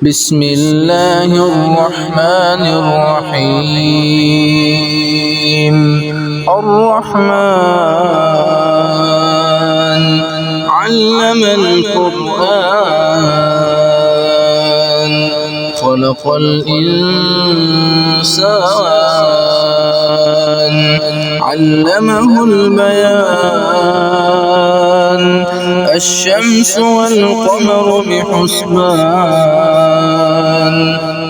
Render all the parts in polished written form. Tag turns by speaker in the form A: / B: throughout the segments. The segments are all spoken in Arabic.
A: بسم الله الرحمن الرحيم. الرحمن علم القرآن خلق الإنسان علمه البيان الشمس والقمر بحسبان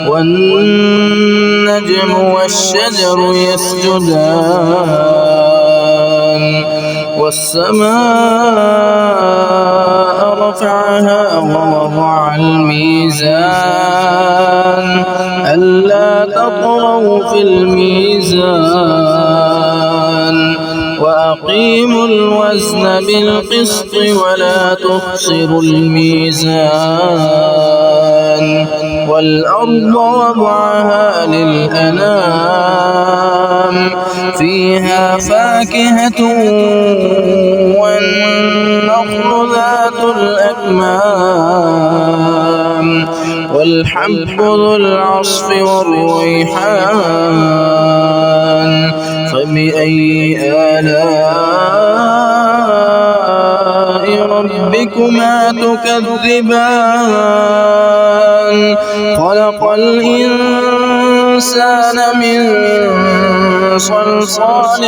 A: والنجم والشجر يسجدان والسماء رفعها ووضع الميزان ألا تطغوا في الميزان وأقيموا الوزن بالقسط ولا تخسروا الميزان والأرض وضعها للأنام فيها فاكهة والنخل ذات الأكمام والحب ذو العصف والريحان فبأي آلاء ربكما تكذبان خلق الإنسان من صلصال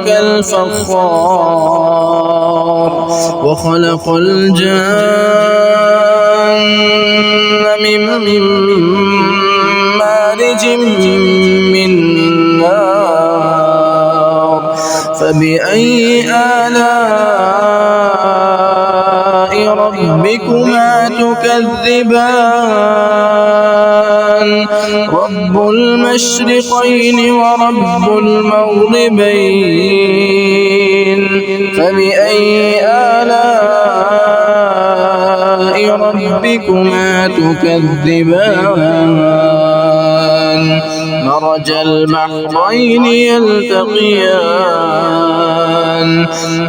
A: كالفخار وخلق الجن من مارج من نار فبأي آلاء ربكما تكذبان رب المشرقين ورب المغربين فبأي آلاء ربكما تكذبان مرج البحرين يلتقيان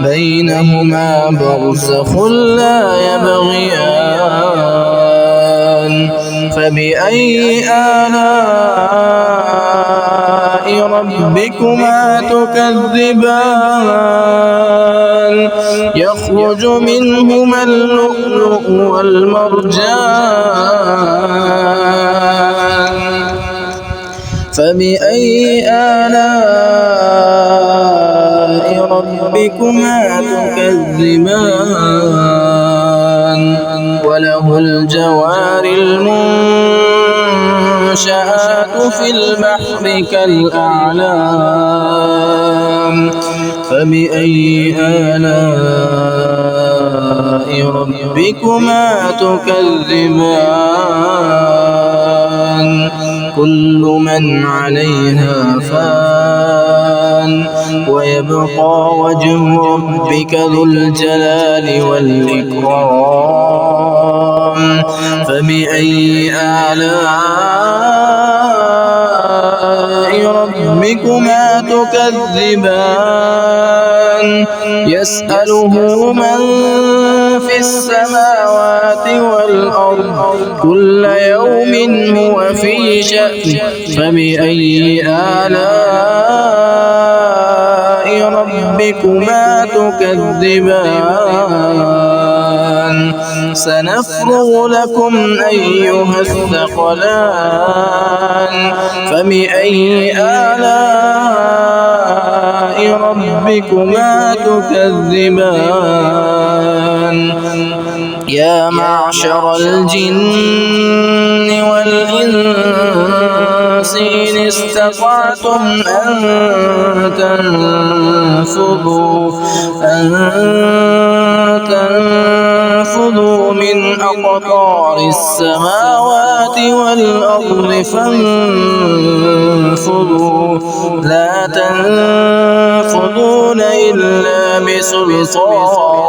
A: بينهما برزخ لا يبغيان فبأي آلاء ربكما تكذبان يخرج منهما اللؤلؤ والمرجان فبأي آلاء ربكما تكذبان وله الجوار المنشآت في البحر كالأعلام فبأي آلاء ربكما تكذبان كل من عليها فان ويبقى وجه ربك ذو الجلال والإكرام فبأي آلاء ربكما تكذبان يسأله من في السماوات والأرض كل يوم هو في شأن فبأي آلاء ربكما تكذبان سنفرغ لكم أيها الثقلان فبأي آلاء ربكما تكذبان يا معشر الجن والإنس إن استطعتم أن تنفذوا من أقطار السماوات والأرض فانفذوا لا تنفذون إلا بسلطان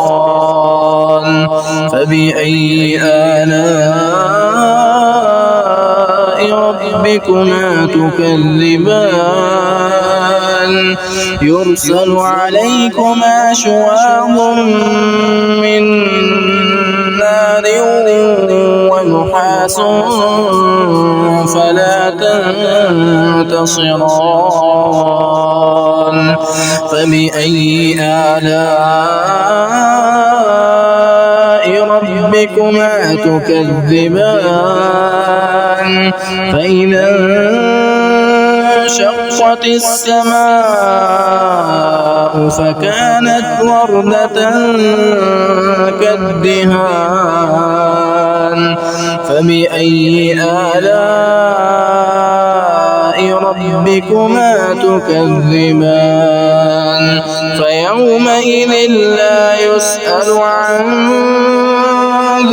A: فبأي آلاء ربكما تكذبان يرسل عليكما شواظ من نار ونحاس فلا تنتصران فبأي آلاء ربكما تكذبان فإذا انشقت السماء فكانت وردة كالدهان فبأي آلاء ربكما تكذبان فيومئذ لا يسأل عن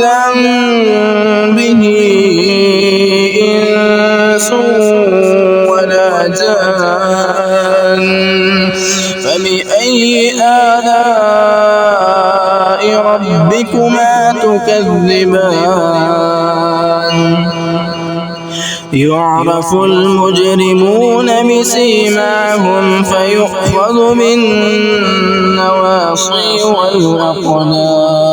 A: ذنبه إنس ولا جان فبأي آلاء ربكما تكذبان يعرف المجرمون بسيماهم فيؤخذ بالنواصي والأقدام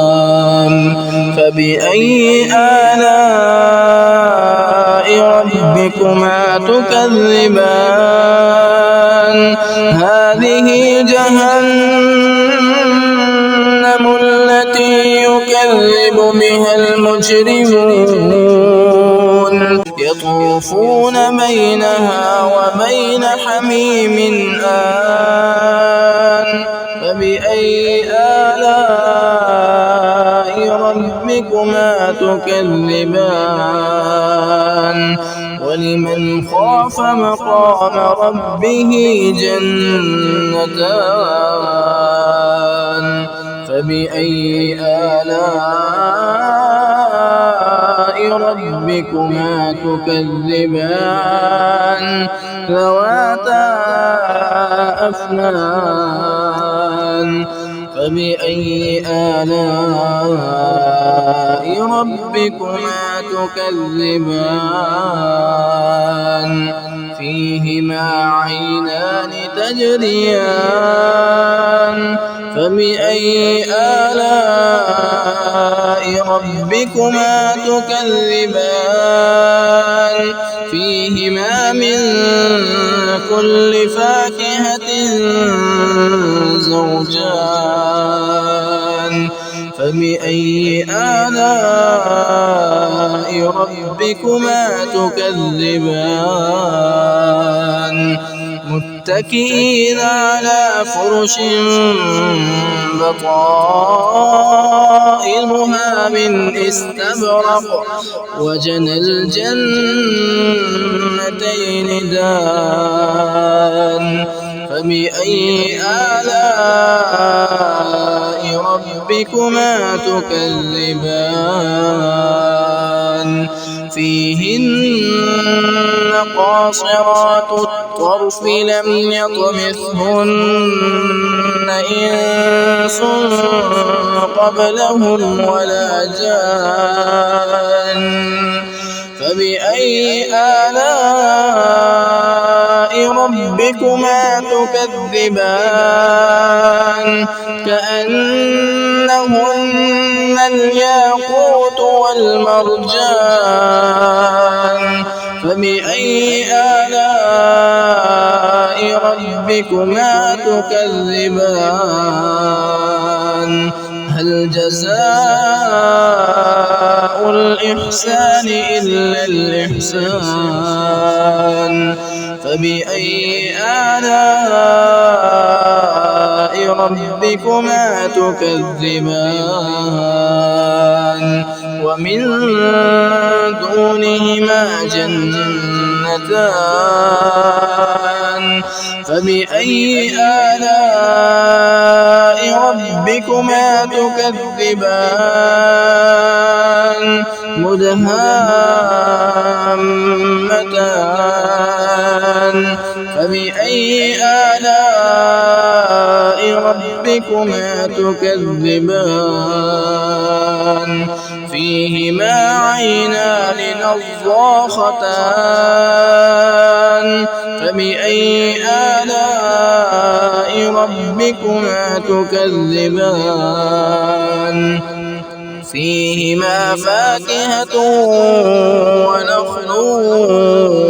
A: فبأي آلاء ربكما تكذبان هذه جهنم التي يكذب بها المجرمون يطوفون بينها وبين حميم آن فبأي آلاء ربكما تكذبان ولمن خاف مقام ربه جنتان فبأي آلاء ربكما تكذبان ذواتا أفنان فبأي آلاء ربكما تكذبان فيهما عينان تجريان فبأي آلاء ربكما تكذبان فيهما من كل فاكهة زوجان فبأي آلاء ربكما تكذبان متكئين على فرش بطائنها من استبرق وجنى الجنتين دان فبأي آلاء ربكما تكذبان فيهن قاصرات الطرف لم يطمثهن إنس قبلهم ولا جان فبأي آلاء ربكما تكذبان كأنهن الياقوت والمرجان فبأي آلاء ربكما تكذبان هل جزاء الإحسان إلا الإحسان فبأي آلاء ربكما تكذبان ومن دونهما جنتان فبأي آلاء ربكما تكذبان مدهامتان فبأي آلاء ربكما تكذبان فيهما عينان نضاختان فبأي آلاء ربكما تكذبان فيهما فاكهة ونخل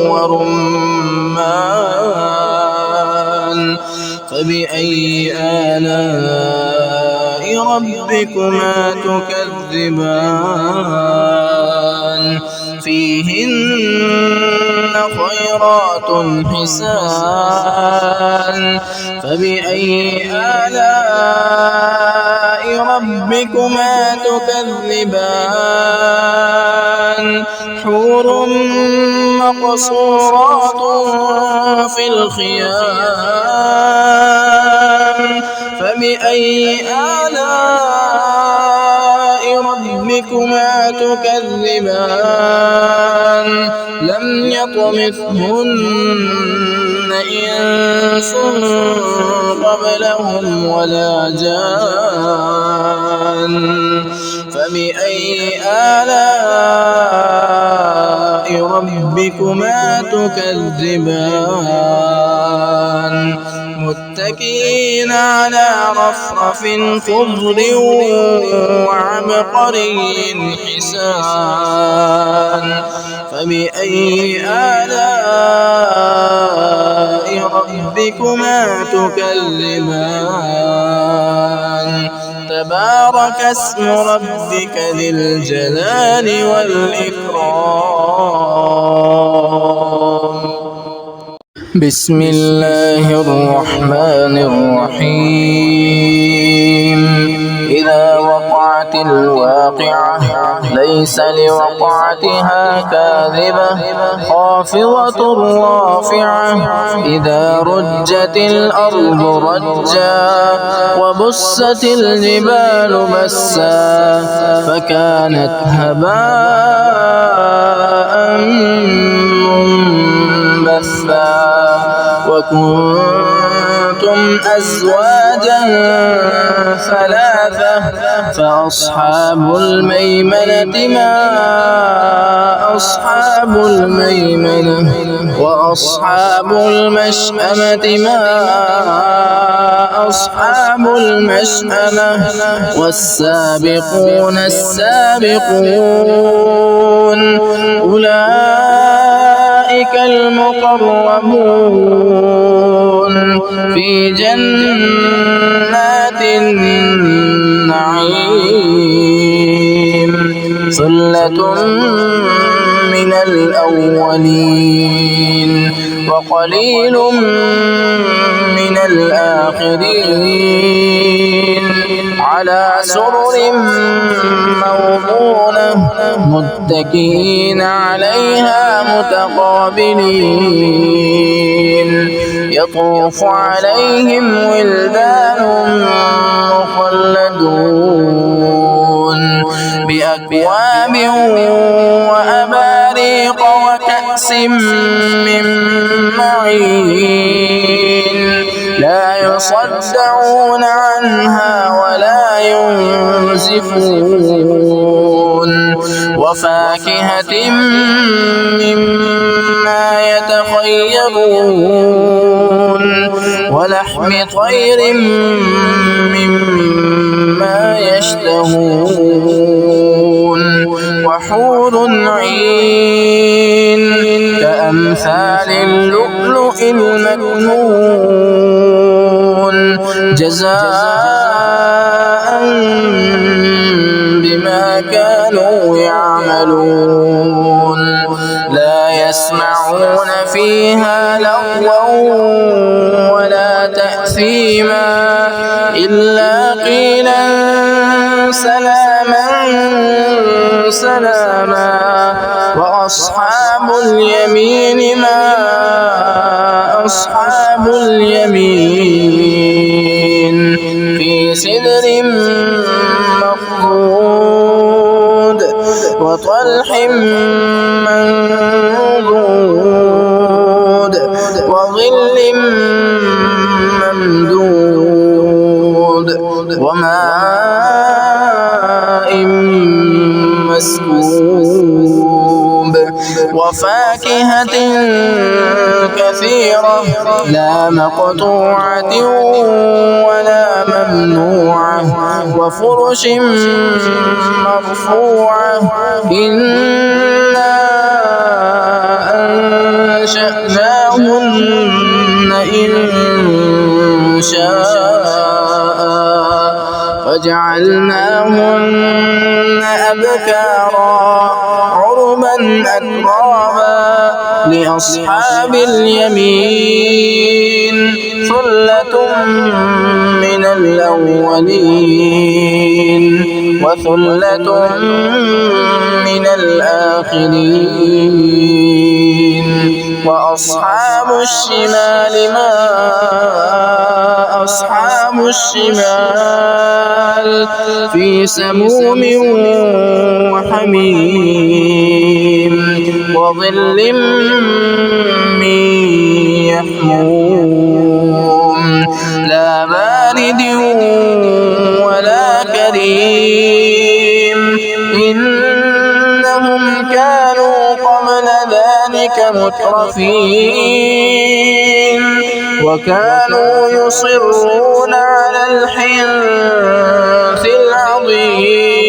A: ورمان فبأي آلاء ربكما تكذبان فيهن خيرات حسان فبأي آلاء ربكما تكذبان حور مقصورات في الخيام فبأي آلاء ربكما تكذبان لم يطمثهن إنس قبلهم ولا جان فبأي آلاء ربكما تكذبان متكئين على رفرف خضر وعبقري حسان فبأي آلاء ربكما تكذبان تبارك اسم ربك ذي الجلال والإكرام بسم الله الرحمن الرحيم إذا وقعت الواقعة ليس لوقعتها كاذبة خافضة رافعة إذا رجت الأرض رجا وبست الجبال بسا فكانت هباء منبثا وكنتم أزواجا ثلاثة فأصحاب الميمنة ما أصحاب الميمنة وأصحاب المشأمة ما أصحاب المشأمة والسابقون السابقون أولئك المقربون في جنات النعيم ثلة من الأولين وقليل من الآخرين على سرر موضونة متكئين عليها متقابلين يطوف عليهم ولدان مخلدون بأكواب وأباريق وكأس من معين لا يصدعون عنها ولا ينزفون وفاكهة مما يتخيرون ولحم طير مما يشتهون وحور عين كأمثال اللؤلؤ المكنون جزاء بما كانوا يعملون لا يسمعون فيها لغوا ولا تأثيما إلا قيلا سلاما سلاما وأصحاب اليمين ما أصحاب اليمين في سدر مخضود وطلح منضود وظل ممدود وماء مسكوب وفاكهة كثيرة لا مقطوعة ولا ممنوعة وفرش مرفوعة إنا أنشأناهن إنشاء فجعلناهن أبكارا عربا أترابا لأصحاب اليمين ثلة من الأولين وثلة من الآخرين وأصحاب الشمال ما أصحاب الشمال في سموم وحميم وظل من يحموم لا بارد ولا كريم إنهم كانوا قبل ذلك مترفين وكانوا يصرون على الحنث العظيم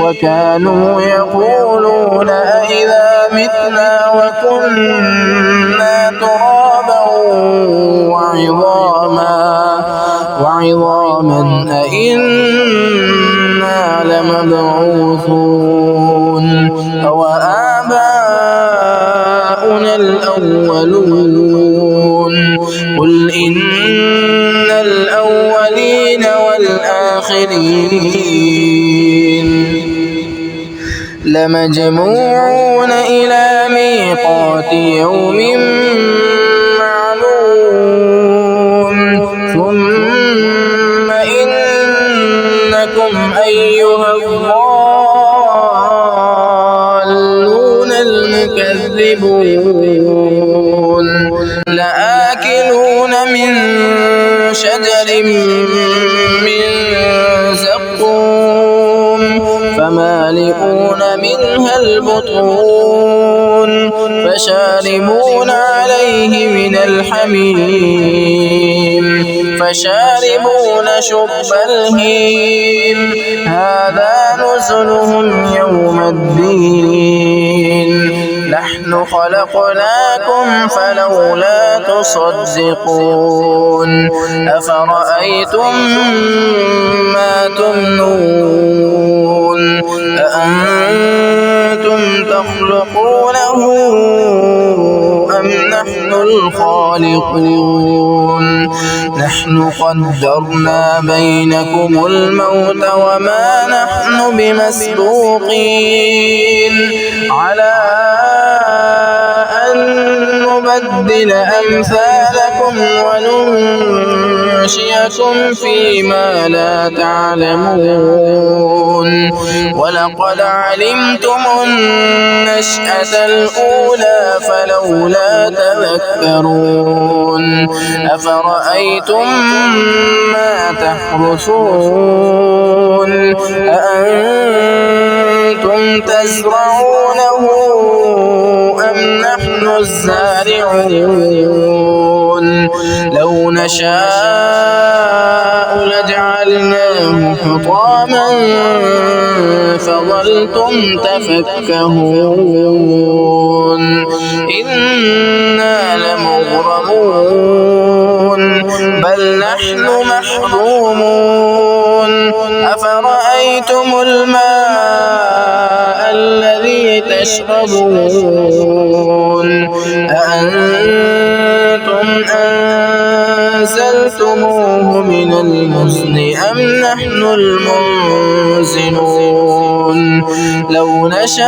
A: وكانوا يقولون أئذا متنا وكنا ترابا وعظاما أئنا لمبعوثون أوآباؤنا الأولون قل إن الأولين والآخرين لمجموعون إلى ميقات يوم معلوم ثم إنكم أيها الضالون المكذبون لآكلون من شجر من زقوم فمالئون منها البطون فشاربون عليه من الحميم فشاربون شرب الهيم هذا نزلهم يوم الدين نحن خلقناكم فلولا تصدقون أفرأيتم ما تمنون أأنتم تخلقونه أم نحن الخالقون نحن قدرنا بينكم الموت وما نحن بمسبوقين على أن نبدل أمثالكم وننشئكم فيما لا تعلمون ولقد علمتم النشأة الأولى فلولا تذكرون أفرأيتم ما تحرثون أأنتم تزرعونه أم نحن الزارعون لو نشاء لجعلناه حطاما فظلتم تفكهون إنا لمغرمون بل نحن محرومون أفرأيتم الماء الذي تشربون أأنتم أنزلتموه من المزن أم نحن المنزلون لو نشاء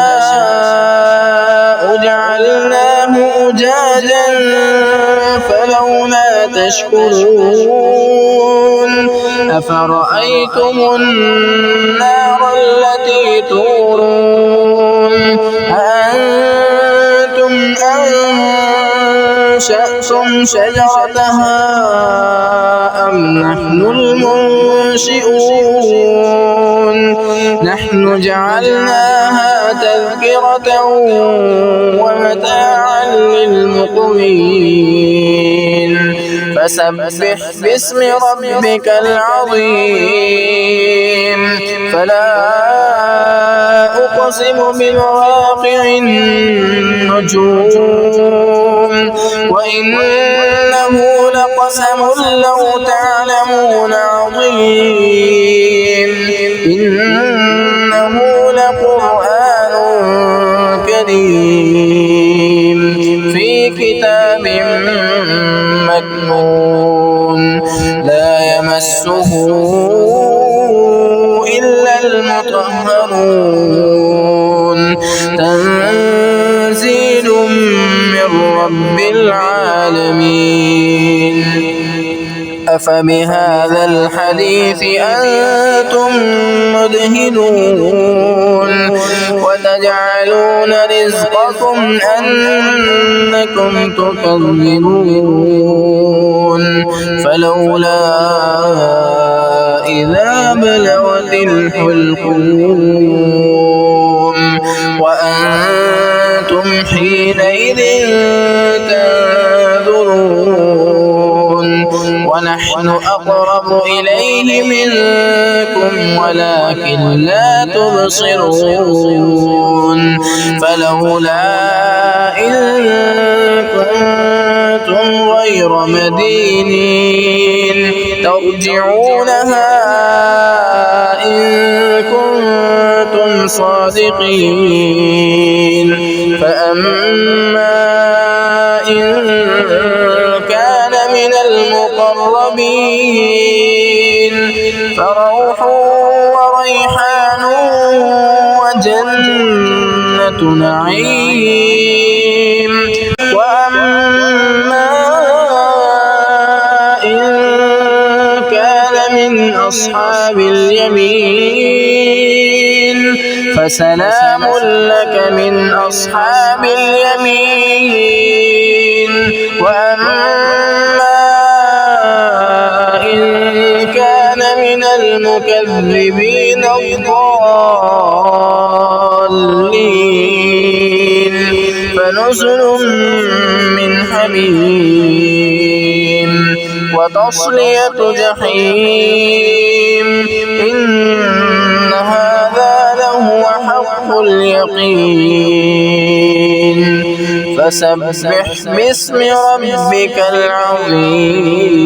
A: جعلناه أجاجا فلولا تشكرون أفرأيتم النار التي تورون أأنتم أنشأتم شجرتها أم نحن المنشئون نحن جعلناها تذكرة ومتاعا للمقوين فسبح باسم ربك العظيم فلا أقسم بمواقع النجوم وإنه لقسم لو تعلمون عظيم إنه لقرآن كريم في كتاب مكنون لا يمسه إلا المطهرون تنزيل من رب العالمين أفبهذا الحديث أنتم مدهنون وتجعلون رزقكم أنكم تكذبون فلولا إذا بلغت الحلقوم وأنتم حينئذ تنظرون ونحن أقرب إليه منكم ولكن لا تبصرون فلولا إن كنتم غير مدينين ترجعونها إن كنتم صادقين فأما إن كان من المقربين فروح وريحان وجنة نعيم وأما إن كان من أصحاب اليمين فسلام لك من أصحاب اليمين وأما إن كان من المكذبين الضالين فنزل من حميم وتصلية جحيم إن هذا لهو حق اليقين فسبح باسم ربك العظيم